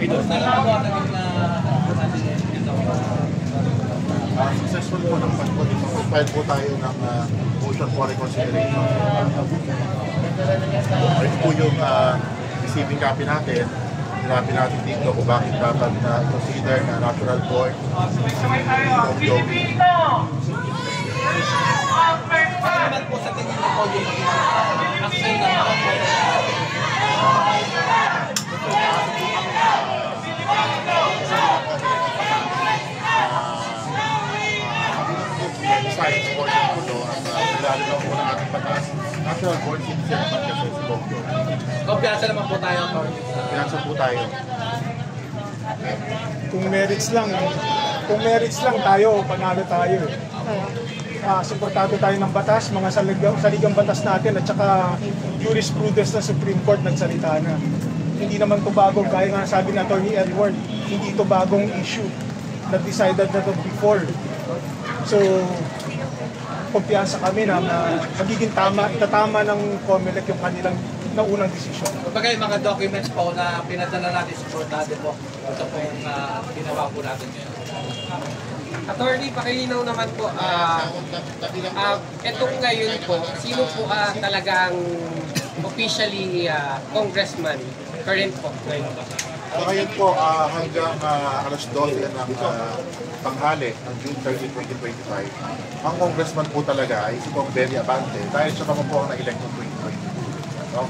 okay doon. Successful po ng pag-file po tayo ng motion for reconsideration. Ito po yung receiving copy natin. Hinapin natin dito kung bakit dapat consider na natural born of Joey. Naman po sa tingin ko yung action na Science portion po doon at lalo lang po ng ating batas. Natural born citizen naman kasi si Bong Joey. kumpiyansa naman po tayo. Pinansa po tayo. Kung merits lang tayo, panalo tayo. Suportado tayo ng batas, mga saligang batas natin at saka jurisprudence ng Supreme Court nagsalita na. Hindi naman ito bagong, kaya nga sabi ng Attorney Edward, hindi ito bagong issue. Nag-decided na ito before. So, kumpiyansa kami na magiging tatama ng COMELEC yung kanilang naunang desisyon. Kumbaga yung mga documents po na pinadala natin sa court natin po, ito po yung ginawa po natin ngayon. Attorney, pakilinaw naman po, etong ngayon po, sino po talagang officially congressman, current po ngayon? So ngayon po, hanggang alas 12 ng tanghali ng June 30, 2025, ang congressman po talaga ay si Kong Benny Abante dahil siya naman po ang na-elect ng 2020. No?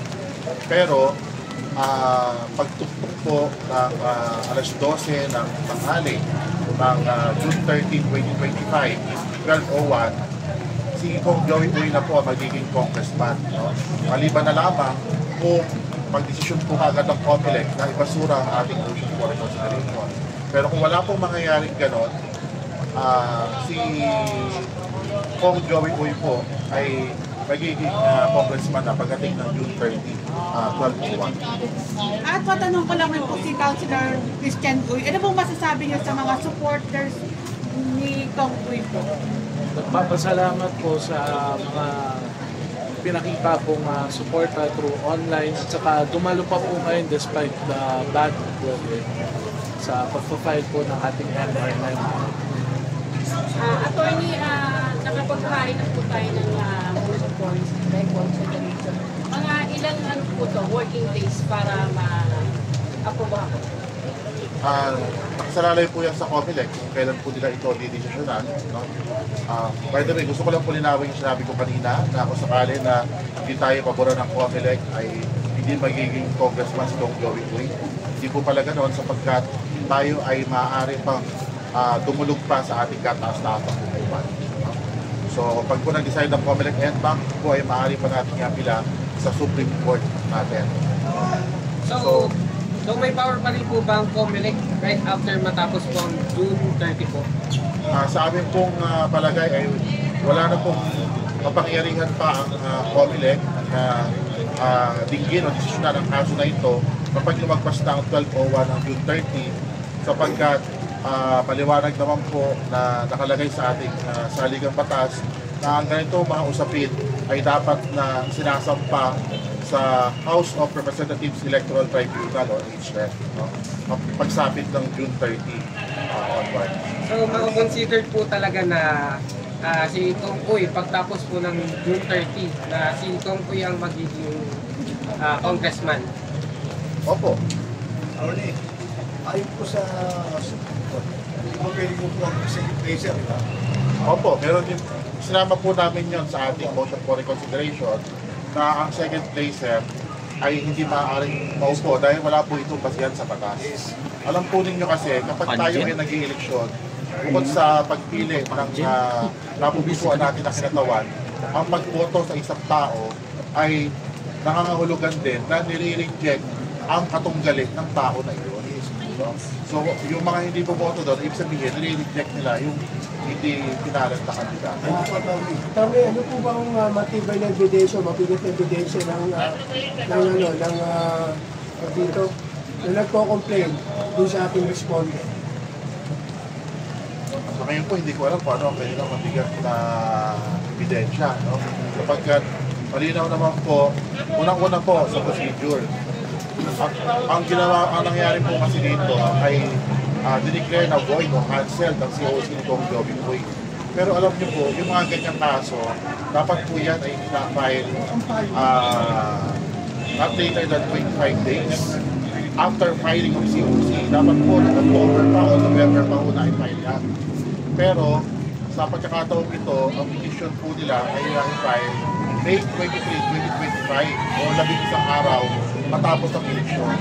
Pero, pagtuktok po ng alas 12 ng tanghali ng June 13, 2025, 12:01, si Kong Joey Uy na po ang magiging congressman. No? Maliban na lamang kung pag-desisyon po agad ng COMELEC na ibasura ang ating motion for reconsideration. Pero kung wala pong mangyayaring ganon, si Kong Joey Uy po ay magiging congressman na pagdating ng June 30, 12:01. At patanong ko lang rin po si Councilor Christian Uy, ano pong masasabi niyo sa mga supporters ni Kong Uy po? Nagpapasalamat po sa mga pinakita pong suporta through online at saka dumalo pa po ngayon despite the bad weather sa pagpapile po ng ating NRM. Attorney, nakapag-file na po tayo ng motion for reconsideration. Mga ilang ano po to, working days para ma-aprobahan po? Nakasalalay po yan sa COMELEC kung kailan po nila ito didesisyonan. No? By the way, gusto ko lang po linawin yung sinabi ko kanina na kung sakali na hindi tayo paboran ng COMELEC ay hindi magiging congressman si Kong Joey Uy. Hindi po pala ganoon sapagkat tayo ay maaari pang dumulog pa sa ating kataas-taasang hukuman. No? So pag po nag-decide ng COMELEC and bank po ay maaari pa natin yapila sa Supreme Court natin. So may power pa rin po ba ang COMELEC right after matapos po ang June 30 po? Sa amin pong palagay ay wala na pong mapangyarihan pa ang COMELEC na dinggin o desisyonan ang kaso na ito kapag lumagpas na ang 12:01 ng June 30 sapagkat paliwanag naman po na nakalagay sa ating saligang batas na ang ganito mga usapin ay dapat na sinasampa sa House of Representatives Electoral Tribunal o HRET, no? Pagsapit ng June 30 onward. So considered po talaga na si Kong Uy, pagtapos po ng June 30, na si Kong Uy ang magiging congressman? Opo. Arnie, ayon po sa pwede po ang second placer, di ba? Opo, meron din. Sinama po namin yon sa ating motion for reconsideration na ang second placer ay hindi maaaring maupo dahil wala po itong basihan sa batas. Alam po ninyo kasi kapag tayo ay nag-i-eleksyon, bukod sa pagpili ng napupusuan natin na kinatawan, ang pagboto sa isang tao ay nangangahulugan din na nire-reject ang katunggali ng tao na iyon. So, yung mga hindi bumoto doon, ibig sabihin, nire-reject nila yung hindi pinalag na kandidato. Tama, ano po ba ang matibay na ebidensya, mabigat na ebidensya dito na nagko-complain doon sa ating respondent? So ngayon po, hindi ko alam kung ano ang kanilang mabigat na ebidensya. No? Sapagkat malinaw naman po, unang-una po sa procedure. ang nangyari po kasi dito ay dineclare na void o cancel ng COC ni Kong Joey Boy. Pero alam niyo po, yung mga ganyang kaso, dapat po yan ay na-file not later than 25 days after filing ng COC. Dapat po, October pa o November pa una i-file yan. Pero, sa pagkakataong ito, ang petition po nila ay i-file May 23, 2025 o 11 araw matapos ang eleksyon.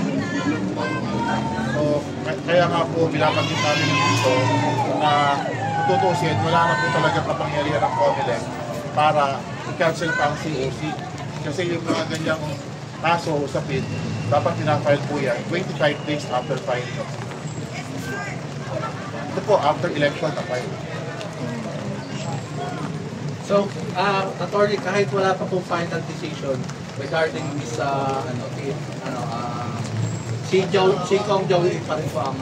So, kaya nga po, binabanggit namin dito na tutusin, wala na po talaga kapangyarihan ng COMELEC para i-cancel pa ang COC. Kasi yung mga ganyang kaso o usapin, dapat pinafile po yan 25 days after filing. Ito po, after election na file. So, attorney, kahit wala pa pong final decision regarding this, si Kong Joey pa rin po ang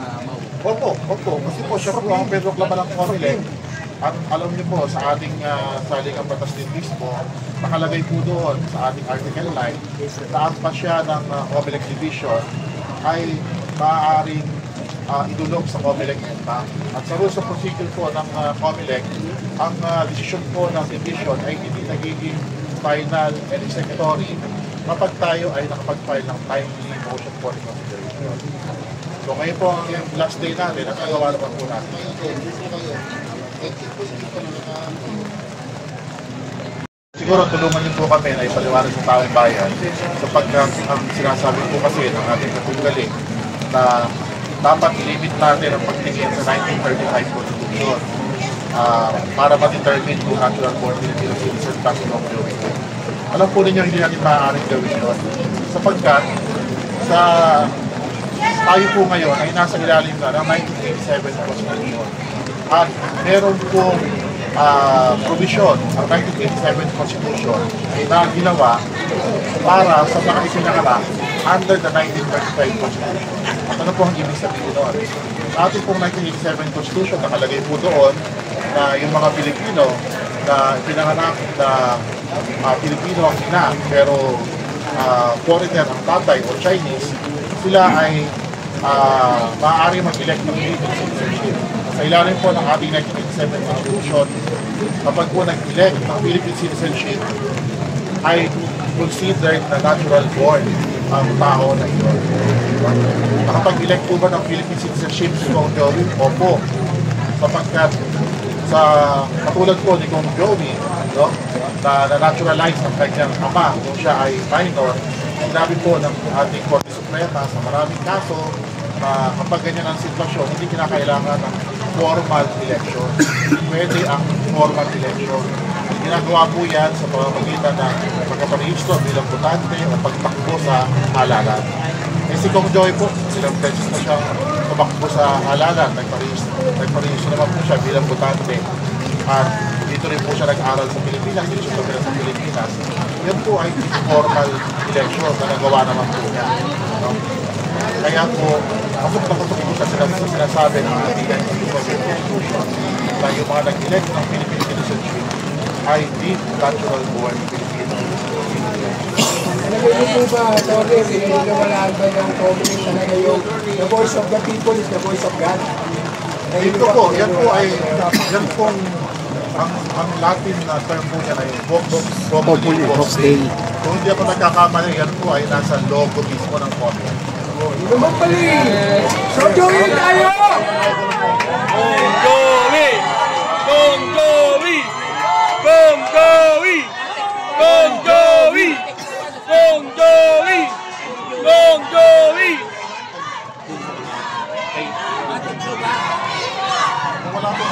Opo. Kasi po siya po ang pinroklama ng COMELEC. At alam niyo po, sa ating saligang batas din mismo, nakalagay po doon sa ating Article 9, na ang pasya ng COMELEC Division ay maaaring idulog sa COMELEC EMPA. At sa rules of procedure po ng COMELEC, ang decision po ng division ay hindi nagiging final and executory kapag tayo ay nakapag-file ng timely motion for reconsideration. So ngayon po ang last day natin, nakagawa naman po natin. Siguro tulungan niyo po kami na ipaliwanag sa taong bayan sapagkat ang sinasabi po kasi ng ating katunggali na dapat i-limit natin ang pagtingin sa 1935 Constitution para ma-determine kung natural born Filipino citizen pa si Kong Joey. Alam po ninyo hindi natin maaaring gawin yun sapagkat tayo po ngayon ay nasa ilalim na ng 1987 Constitution at meron pong provision ang 1987 Constitution na ginawa para sa mga ipinanganak under the 1935 Constitution. At ano po ang ibig sabihin doon? Sa ating pong 1987 Constitution, nakalagay po doon na yung mga Pilipino na pinanganak na Pilipino ang ina, pero foreigner ang tatay o Chinese, sila ay maaari mag-elect ng Philippine citizenship. Sa ilalim po ng ating 1987 Constitution, kapag po nag-elect ng Philippine citizenship, ay considered na natural born ang tao na ito. Nakapag-elect po ba ng Philippine citizenship si Kong Joey? Opo. Sapagkat sa katulad po ni Kong Joey, no, na naturalize ang kanyang ama kung siya ay minor, sinabi po ng ating Korte Suprema sa maraming kaso na kapag ganyan ang sitwasyon, hindi kinakailangan ng formal election. Pwede ang formal election. Ginagawa po yan sa pamamagitan ng pagkaparehistro bilang botante o pagtakbo sa halalan. Eh si Kong Joey po, silang beses na siyang tumakbo sa halalan, nagparehistro naman po siya bilang botante. At dito rin po siya nag-aral sa Pilipinas, dito siya sa Pilipinas. Yan po ay formal election na nagawa naman po niya. No? Kaya po, kapag po sa sinasabi ng ating Constitution na yung mga nag-elect ng Philippine citizenship ay deep natural born Filipino. Alam mo po ba, Tony, pininiwalaan ba ng COMELEC talaga yung the voice of the people is the voice of God? Ito po, yan po ay, yan pong ang Latin na term po niya ay Vox Dei. Kung hindi ako nagkakamali, yan po ay nasa logo mismo ng COMELEC. Hindi naman pali! So, Joey tayo! Kong Joey! Kong Joey! Kong Joey! Kong Joey! Kong Joey! Kong Joey! Kung wala po